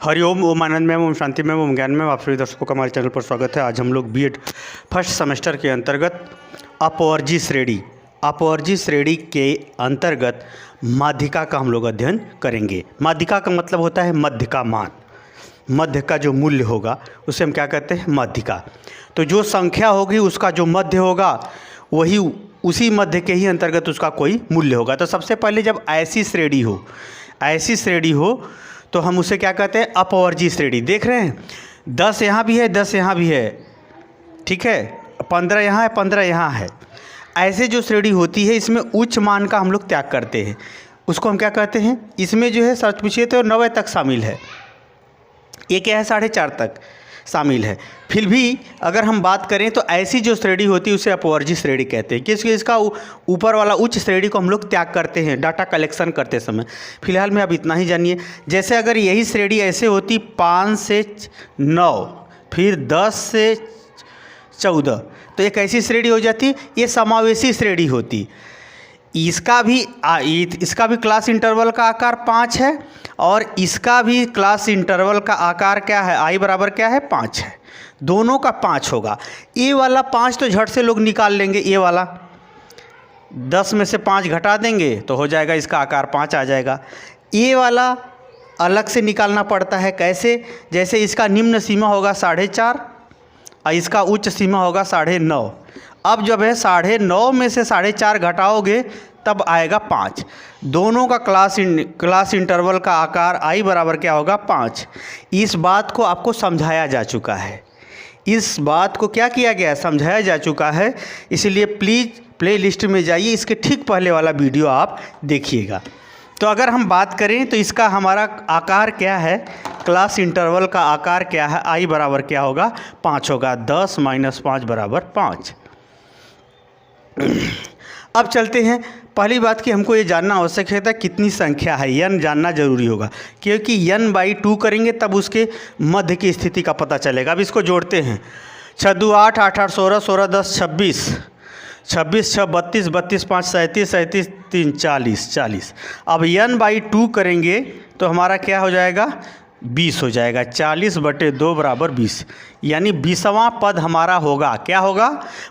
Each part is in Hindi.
हरिओम, ओम आनंद में, ओम शांति में, ओम ज्ञान में। आप सभी दर्शकों का हमारे चैनल पर स्वागत है। आज हम लोग बीएड फर्स्ट सेमेस्टर के अंतर्गत अपवर्जी श्रेणी के अंतर्गत माध्यिका का हम लोग अध्ययन करेंगे। माध्यिका का मतलब होता है मध्य का मान, मध्य का जो मूल्य होगा उसे हम क्या कहते हैं, माध्यिका। तो जो संख्या होगी उसका जो मध्य होगा वही उसी मध्य के ही अंतर्गत उसका कोई मूल्य होगा। तो सबसे पहले जब ऐसी श्रेणी हो तो हम उसे क्या कहते हैं, अपवर्जी श्रेणी। देख रहे हैं 10 यहाँ भी है, 10 यहाँ भी है, ठीक है, 15 यहाँ है, 15 यहाँ है। ऐसे जो श्रेणी होती है इसमें उच्च मान का हम लोग त्याग करते हैं, उसको हम क्या कहते हैं। इसमें जो है सच पूछिए तो 90 तक शामिल है, ये क्या है 4.5 तक शामिल है। फिर भी अगर हम बात करें तो ऐसी जो श्रेणी होती है उसे अपवर्जी श्रेणी कहते हैं, क्योंकि इसका ऊपर वाला उच्च श्रेणी को हम लोग त्याग करते हैं डाटा कलेक्शन करते समय। फिलहाल में अब इतना ही जानिए। जैसे अगर यही श्रेणी ऐसे होती 5 से 9 फिर 10 से 14 तो एक ऐसी श्रेणी हो जाती, ये समावेशी श्रेणी होती। इसका भी क्लास इंटरवल का आकार 5 है और इसका भी क्लास इंटरवल का आकार क्या है, आई बराबर क्या है 5 है। दोनों का 5 होगा। ये वाला 5 तो झट से लोग निकाल लेंगे, ये वाला 10 में से 5 घटा देंगे तो हो जाएगा, इसका आकार 5 आ जाएगा। ये वाला अलग से निकालना पड़ता है। कैसे, जैसे इसका निम्न सीमा होगा 4.5 और इसका उच्च सीमा होगा 9.5। अब जब है 9.5 में से 4.5 घटाओगे तब आएगा 5। दोनों का क्लास इंटरवल का आकार आई बराबर क्या होगा 5। इस बात को आपको समझाया जा चुका है, इस बात को क्या किया गया है, समझाया जा चुका है। इसलिए प्लीज़ प्ले लिस्ट में जाइए, इसके ठीक पहले वाला वीडियो आप देखिएगा। तो अगर हम बात करें तो इसका हमारा आकार क्या है, क्लास इंटरवल का आकार क्या है, आई बराबर क्या होगा 5 होगा। 10 - 5 बराबर 5। अब चलते हैं। पहली बात कि हमको ये जानना आवश्यक है कितनी संख्या है, n जानना जरूरी होगा, क्योंकि n/2 करेंगे तब उसके मध्य की स्थिति का पता चलेगा। अब इसको जोड़ते हैं। 6 2 8 8 8 16 16 10 26 26 6 32 32 5 37 37 3 40 40। अब n/2 करेंगे तो हमारा क्या हो जाएगा 20 हो जाएगा। 40/2 बराबर 20, यानी 20वां पद हमारा होगा, क्या होगा,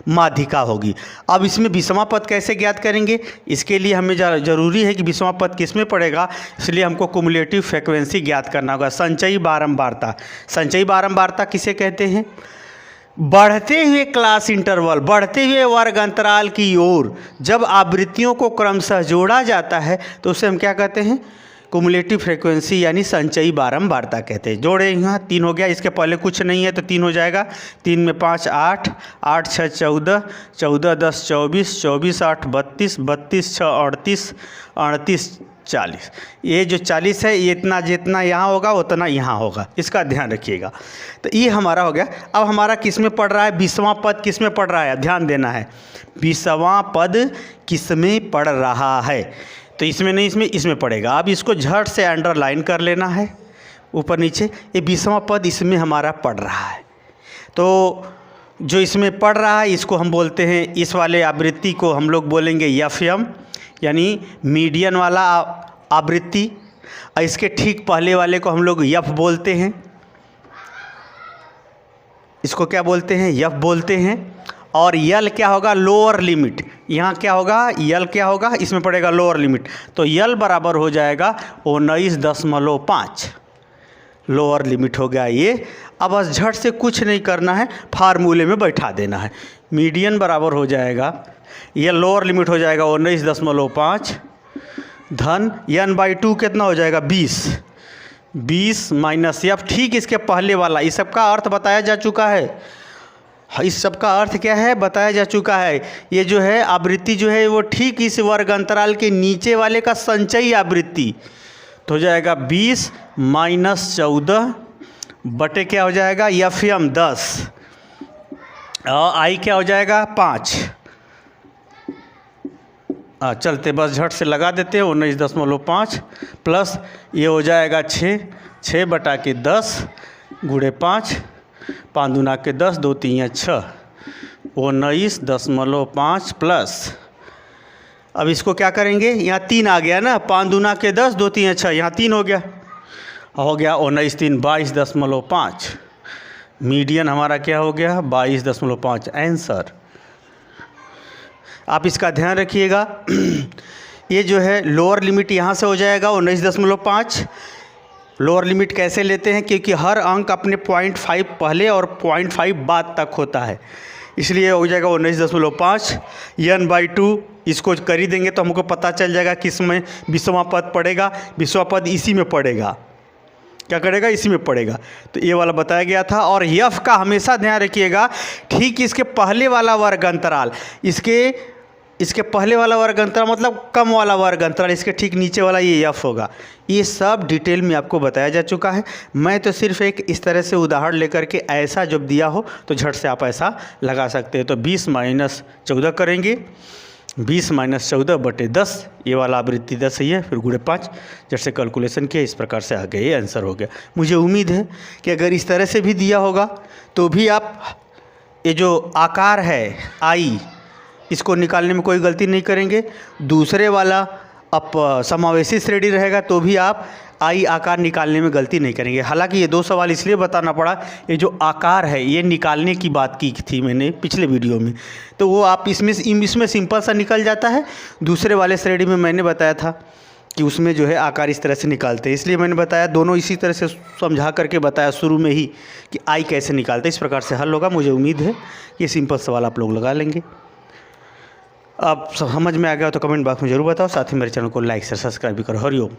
माध्यिका होगी। अब इसमें 20वां पद कैसे ज्ञात करेंगे, इसके लिए हमें ज़रूरी है कि 20वां पद किस में पड़ेगा, इसलिए हमको कुमुलेटिव फ्रीक्वेंसी ज्ञात करना होगा। संचयी बारंबारता, संचयी बारंबारता किसे कहते हैं, बढ़ते हुए क्लास इंटरवल, बढ़ते हुए वर्ग अंतराल की ओर जब आवृत्तियों को क्रमशः जोड़ा जाता है तो उसे हम क्या कहते हैं, कुमुलेटिव फ्रीक्वेंसी यानी संचयी बारंबारता कहते हैं। जोड़े यहाँ 3 हो गया, इसके पहले कुछ नहीं है तो 3 हो जाएगा। 3 में 5 8 8 6 14 14 10 24 24 8 32 32 6 38 38 40। ये जो 40 है ये इतना जितना यहाँ होगा उतना यहाँ होगा, इसका ध्यान रखिएगा। तो ये हमारा हो गया। अब हमारा किस में पढ़ रहा है, 20वां पद किस में पढ़ रहा है, ध्यान देना है। 20वां पद किस में पढ़ रहा है, तो इसमें नहीं, इसमें पड़ेगा। अब इसको झट से अंडरलाइन कर लेना है ऊपर नीचे। ये 20वां पद इसमें हमारा पढ़ रहा है। तो जो इसमें पढ़ रहा है इसको हम बोलते हैं, इस वाले आवृत्ति को हम लोग बोलेंगे FM, यानी मीडियन वाला आवृत्ति। और इसके ठीक पहले वाले को हम लोग F बोलते हैं। इसको क्या बोलते हैं, F बोलते हैं। और L क्या होगा, लोअर लिमिट। यहाँ क्या होगा, L क्या होगा, इसमें पड़ेगा लोअर लिमिट। तो L बराबर हो जाएगा 19.5, लोअर लिमिट हो गया ये। अब बस झट से कुछ नहीं करना है, फार्मूले में बैठा देना है। मीडियन बराबर हो जाएगा, ये लोअर लिमिट हो जाएगा 19.5 धन n/2 कितना हो जाएगा 20 20 - F। ठीक इसके पहले वाला, इस सब का अर्थ बताया जा चुका है। इस सब का अर्थ क्या है, बताया जा चुका है। ये जो है आवृत्ति जो है वो ठीक इस वर्ग अंतराल के नीचे वाले का संचयी आवृत्ति तो हो जाएगा 20 - 14 बटे क्या हो जाएगा FM 10 और आई क्या हो जाएगा 5। चलते बस झट से लगा देते हैं 19.5 प्लस ये हो जाएगा 6 बटा के 10 गुणे 5 5 दूना के 10 2 3 6 19.5 प्लस अब इसको क्या करेंगे, यहाँ 3 आ गया ना, 5 दूना के 10 2 3 6, यहाँ 3 हो गया। हो गया 19 3 22.5। मीडियन हमारा क्या हो गया 22.5 आंसर। आप इसका ध्यान रखिएगा। ये जो है लोअर लिमिट यहाँ से हो जाएगा 19.5। लोअर लिमिट कैसे लेते हैं, क्योंकि हर अंक अपने 0.5 पहले और 0.5 बाद तक होता है, इसलिए हो जाएगा 19.5 n/2। इसको कर ही देंगे तो हमको पता चल जाएगा किस में 20वां पद पड़ेगा। 20वां पद इसी में पड़ेगा, क्या करेगा, इसी में पड़ेगा। तो ये वाला बताया गया था। और यफ का हमेशा ध्यान रखिएगा, ठीक इसके पहले वाला वर्ग अंतराल, इसके पहले वाला वर्ग अंतराल मतलब कम वाला वर्ग अंतराल, इसके ठीक नीचे वाला ये यफ होगा। ये सब डिटेल में आपको बताया जा चुका है। मैं तो सिर्फ एक इस तरह से उदाहरण लेकर के ऐसा जब दिया हो तो झट से आप ऐसा लगा सकते हैं। तो 20 - 14 करेंगे, 20 - 14/10, ये वाला आवृत्ति 10 ही है, फिर गुणे 5। जब से कैलकुलेशन किया इस प्रकार से आ गया, ये आंसर हो गया। मुझे उम्मीद है कि अगर इस तरह से भी दिया होगा तो भी आप ये जो आकार है आई, इसको निकालने में कोई गलती नहीं करेंगे। दूसरे वाला अब समावेशी श्रेणी रहेगा तो भी आप आई आकार निकालने में गलती नहीं करेंगे। हालांकि ये 2 सवाल इसलिए बताना पड़ा, ये जो आकार है ये निकालने की बात की थी मैंने पिछले वीडियो में, तो वो आप इसमें सिंपल सा निकल जाता है। दूसरे वाले श्रेणी में मैंने बताया था कि उसमें जो है आकार इस तरह से निकालते हैं, इसलिए मैंने बताया दोनों इसी तरह से समझा करके बताया शुरू में ही कि आई कैसे निकालते हैं। इस प्रकार से हल होगा। मुझे उम्मीद है ये सिंपल सवाल आप लोग लगा लेंगे। आप समझ में आ गया तो कमेंट बॉक्स में ज़रूर बताओ। साथ ही मेरे चैनल को लाइक से सब्सक्राइब भी करो। हरिओम।